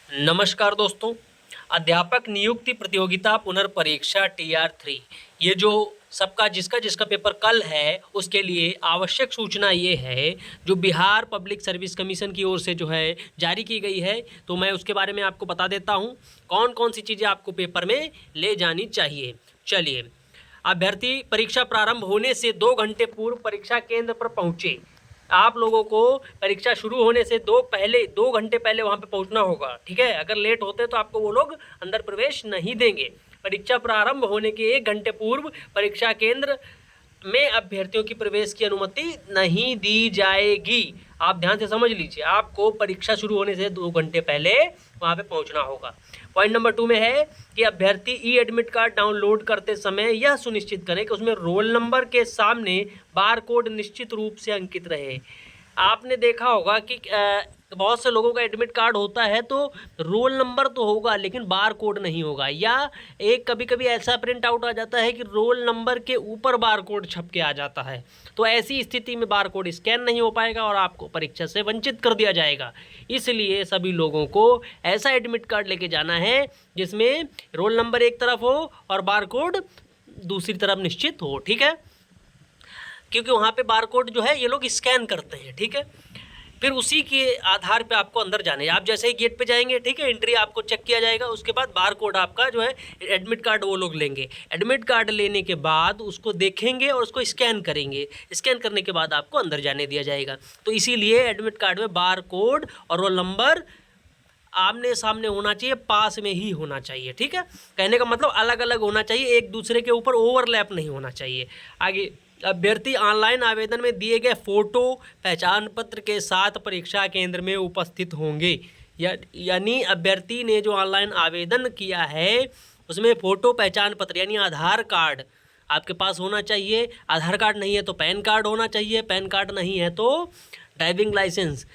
नमस्कार दोस्तों। अध्यापक नियुक्ति प्रतियोगिता पुनर्परीक्षा TR3 ये जो सबका जिसका जिसका पेपर कल है उसके लिए आवश्यक सूचना ये है जो बिहार पब्लिक सर्विस कमीशन की ओर से जो है जारी की गई है, तो मैं उसके बारे में आपको बता देता हूँ कौन कौन सी चीज़ें आपको पेपर में ले जानी चाहिए। चलिए, अभ्यर्थी परीक्षा प्रारंभ होने से 2 घंटे पूर्व परीक्षा केंद्र पर पहुँचे। आप लोगों को परीक्षा शुरू होने से 2 घंटे पहले वहाँ पे पहुँचना होगा, ठीक है। अगर लेट होते तो आपको वो लोग अंदर प्रवेश नहीं देंगे। परीक्षा प्रारंभ होने के 1 घंटे पूर्व परीक्षा केंद्र में अभ्यर्थियों की प्रवेश की अनुमति नहीं दी जाएगी। आप ध्यान से समझ लीजिए, आपको परीक्षा शुरू होने से 2 घंटे पहले वहाँ पे पहुँचना होगा। पॉइंट नंबर 2 में है कि अभ्यर्थी ई एडमिट कार्ड डाउनलोड करते समय यह सुनिश्चित करें कि उसमें रोल नंबर के सामने बार कोड निश्चित रूप से अंकित रहे। आपने देखा होगा कि बहुत से लोगों का एडमिट कार्ड होता है तो रोल नंबर तो होगा लेकिन बार कोड नहीं होगा, या एक कभी कभी ऐसा प्रिंट आउट आ जाता है कि रोल नंबर के ऊपर बार कोड छप के आ जाता है। तो ऐसी स्थिति में बार कोड स्कैन नहीं हो पाएगा और आपको परीक्षा से वंचित कर दिया जाएगा। इसलिए सभी लोगों को ऐसा एडमिट कार्ड लेके जाना है जिसमें रोल नंबर एक तरफ हो और बार कोड दूसरी तरफ निश्चित हो, ठीक है। क्योंकि वहाँ पे बार कोड जो है ये लोग स्कैन करते हैं, ठीक है। फिर उसी के आधार पे आपको अंदर जाना है। आप जैसे ही गेट पे जाएंगे, ठीक है, एंट्री आपको चेक किया जाएगा, उसके बाद बार कोड आपका जो है एडमिट कार्ड वो लोग लेंगे। एडमिट कार्ड लेने के बाद उसको देखेंगे और उसको स्कैन करेंगे। स्कैन करने के बाद आपको अंदर जाने दिया जाएगा। तो इसीलिए एडमिट कार्ड में बार कोड और रोल नंबर आमने सामने होना चाहिए, पास में ही होना चाहिए, ठीक है। कहने का मतलब अलग अलग होना चाहिए, एक दूसरे के ऊपर ओवरलैप नहीं होना चाहिए। आगे, अभ्यर्थी ऑनलाइन आवेदन में दिए गए फोटो पहचान पत्र के साथ परीक्षा केंद्र में उपस्थित होंगे। यानी अभ्यर्थी ने जो ऑनलाइन आवेदन किया है उसमें फ़ोटो पहचान पत्र यानी आधार कार्ड आपके पास होना चाहिए। आधार कार्ड नहीं है तो पैन कार्ड होना चाहिए, पैन कार्ड नहीं है तो ड्राइविंग लाइसेंस।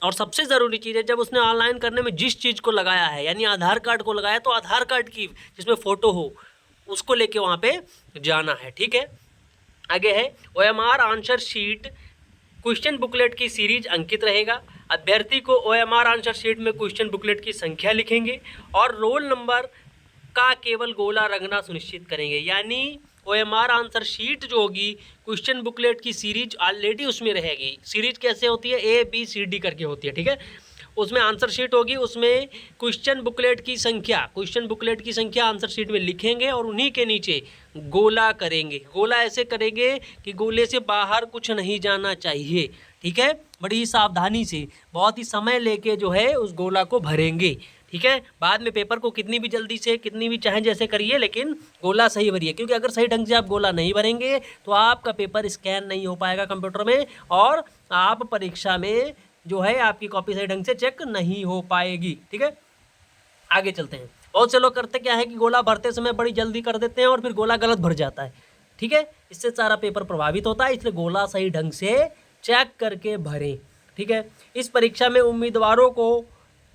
और सबसे ज़रूरी चीज़ है, जब उसने ऑनलाइन करने में जिस चीज़ को लगाया है यानी आधार कार्ड को लगाया तो आधार कार्ड की जिसमें फ़ोटो हो उसको लेके वहाँ पे जाना है, ठीक है। आगे है OMR answer sheet question booklet की सीरीज अंकित रहेगा। अभ्यर्थी को OMR आंसर शीट में क्वेश्चन बुकलेट की संख्या लिखेंगे और रोल नंबर का केवल गोला रंगना सुनिश्चित करेंगे। यानी OMR आंसर शीट जो होगी क्वेश्चन बुकलेट की सीरीज ऑलरेडी उसमें रहेगी। सीरीज कैसे होती है, ABCD करके होती है, ठीक है। उसमें आंसर शीट होगी, उसमें क्वेश्चन बुकलेट की संख्या आंसर शीट में लिखेंगे और उन्हीं के नीचे गोला करेंगे। गोला ऐसे करेंगे कि गोले से बाहर कुछ नहीं जाना चाहिए, ठीक है। बड़ी सावधानी से बहुत ही समय लेके जो है उस गोला को भरेंगे, ठीक है। बाद में पेपर को कितनी भी जल्दी से कितनी भी चाहे जैसे करिए लेकिन गोला सही भरिए, क्योंकि अगर सही ढंग से आप गोला नहीं भरेंगे तो आपका पेपर स्कैन नहीं हो पाएगा कंप्यूटर में और आप परीक्षा में जो है आपकी कॉपी सही ढंग से चेक नहीं हो पाएगी, ठीक है। आगे चलते हैं। बहुत से लोग करते क्या है कि गोला भरते समय बड़ी जल्दी कर देते हैं और फिर गोला गलत भर जाता है, ठीक है। इससे सारा पेपर प्रभावित होता है, इसलिए गोला सही ढंग से चेक करके भरें, ठीक है। इस परीक्षा में उम्मीदवारों को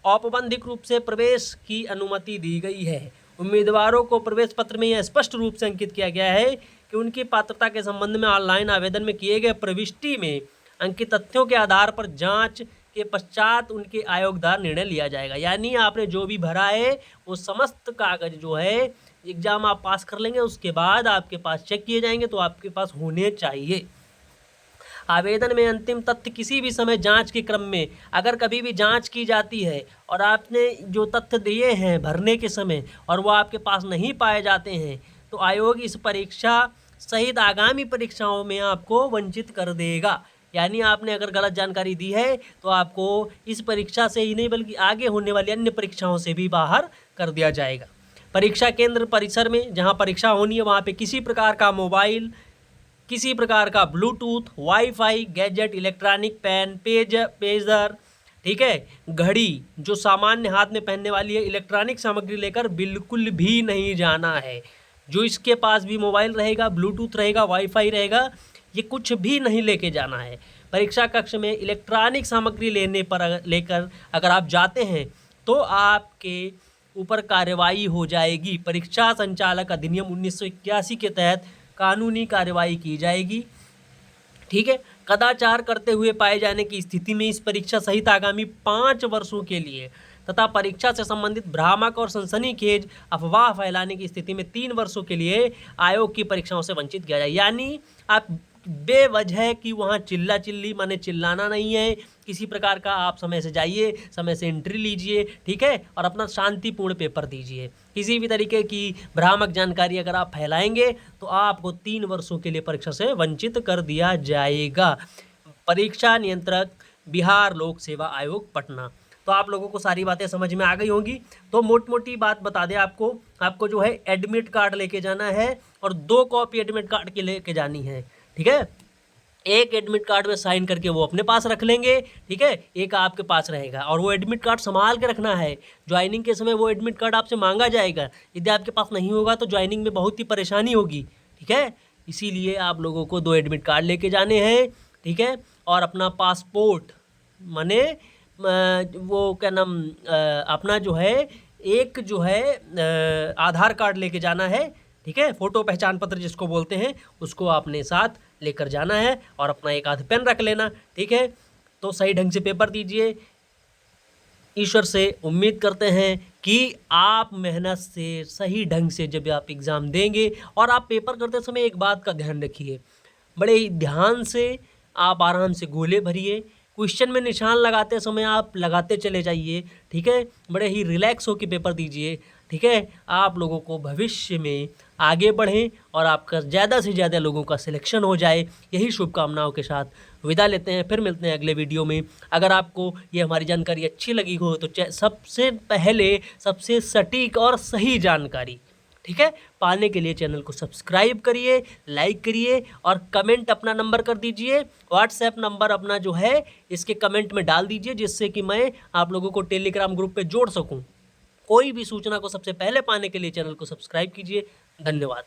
औपबंधिक रूप से प्रवेश की अनुमति दी गई है। उम्मीदवारों को प्रवेश पत्र में यह स्पष्ट रूप से अंकित किया गया है कि उनकी पात्रता के संबंध में ऑनलाइन आवेदन में किए गए प्रविष्टि में अंकित तथ्यों के आधार पर जांच के पश्चात उनके आयोगदार निर्णय लिया जाएगा। यानी आपने जो भी भरा है वो समस्त कागज जो है एग्जाम आप पास कर लेंगे, उसके बाद आपके पास चेक किए जाएंगे तो आपके पास होने चाहिए। आवेदन में अंतिम तथ्य किसी भी समय जांच के क्रम में अगर कभी भी जांच की जाती है और आपने जो तथ्य दिए हैं भरने के समय और वो आपके पास नहीं पाए जाते हैं तो आयोग इस परीक्षा सहित आगामी परीक्षाओं में आपको वंचित कर देगा। यानी आपने अगर गलत जानकारी दी है तो आपको इस परीक्षा से ही नहीं बल्कि आगे होने वाली अन्य परीक्षाओं से भी बाहर कर दिया जाएगा। परीक्षा केंद्र परिसर में जहां परीक्षा होनी है वहां पे किसी प्रकार का मोबाइल, किसी प्रकार का bluetooth, wifi gadget, electronic pen, pager, ठीक है, घड़ी जो सामान्य हाथ में पहनने वाली है, इलेक्ट्रॉनिक सामग्री लेकर बिल्कुल भी नहीं जाना है। जो इसके पास भी मोबाइल रहेगा, ब्लूटूथ रहेगा, वाईफाई रहेगा, ये कुछ भी नहीं लेके जाना है। परीक्षा कक्ष में इलेक्ट्रॉनिक सामग्री लेकर अगर आप जाते हैं तो आपके ऊपर कार्रवाई हो जाएगी। परीक्षा संचालक अधिनियम 1981 के तहत कानूनी कार्रवाई की जाएगी, ठीक है। कदाचार करते हुए पाए जाने की स्थिति में इस परीक्षा सहित आगामी 5 वर्षों के लिए तथा परीक्षा से संबंधित भ्रामक और सनसनीखेज अफवाह फैलाने की स्थिति में 3 वर्षों के लिए आयोग की परीक्षाओं से वंचित किया जाए। यानी आप बेवजह कि वहाँ चिल्ला चिल्ली माने चिल्लाना नहीं है, किसी प्रकार का आप समय से जाइए, समय से एंट्री लीजिए, ठीक है, और अपना शांतिपूर्ण पेपर दीजिए। किसी भी तरीके की भ्रामक जानकारी अगर आप फैलाएंगे तो आपको 3 वर्षों के लिए परीक्षा से वंचित कर दिया जाएगा। परीक्षा नियंत्रक, बिहार लोक सेवा आयोग, पटना। तो आप लोगों को सारी बातें समझ में आ गई होंगी। तो मोटी बात बता दें आपको जो है एडमिट कार्ड लेके जाना है और 2 कॉपी एडमिट कार्ड की लेके जानी है, ठीक है। एक एडमिट कार्ड में साइन करके वो अपने पास रख लेंगे, ठीक है, एक आपके पास रहेगा और वो एडमिट कार्ड संभाल के रखना है। ज्वाइनिंग के समय वो एडमिट कार्ड आपसे मांगा जाएगा, यदि आपके पास नहीं होगा तो ज्वाइनिंग में बहुत ही परेशानी होगी, ठीक है। इसीलिए आप लोगों को 2 एडमिट कार्ड लेके जाने हैं, ठीक है, और अपना पासपोर्ट माने वो क्या नाम अपना जो है एक जो है आधार कार्ड लेके जाना है, ठीक है, फोटो पहचान पत्र जिसको बोलते हैं उसको आपने साथ लेकर जाना है और अपना एक आध पेन रख लेना, ठीक है। तो सही ढंग से पेपर दीजिए। ईश्वर से उम्मीद करते हैं कि आप मेहनत से सही ढंग से जब आप एग्ज़ाम देंगे, और आप पेपर करते समय एक बात का ध्यान रखिए, बड़े ही ध्यान से आप आराम से गोले भरिए। क्वेश्चन में निशान लगाते समय आप लगाते चले जाइए, ठीक है, बड़े ही रिलैक्स होकर पेपर दीजिए, ठीक है। आप लोगों को भविष्य में आगे बढ़ें और आपका ज़्यादा से ज़्यादा लोगों का सिलेक्शन हो जाए, यही शुभकामनाओं के साथ विदा लेते हैं। फिर मिलते हैं अगले वीडियो में। अगर आपको ये हमारी जानकारी अच्छी लगी हो तो सबसे पहले सबसे सटीक और सही जानकारी, ठीक है, पाने के लिए चैनल को सब्सक्राइब करिए, लाइक करिए और कमेंट अपना नंबर कर दीजिए। व्हाट्सएप नंबर अपना जो है इसके कमेंट में डाल दीजिए, जिससे कि मैं आप लोगों को टेलीग्राम ग्रुप पे जोड़ सकूं। कोई भी सूचना को सबसे पहले पाने के लिए चैनल को सब्सक्राइब कीजिए। धन्यवाद।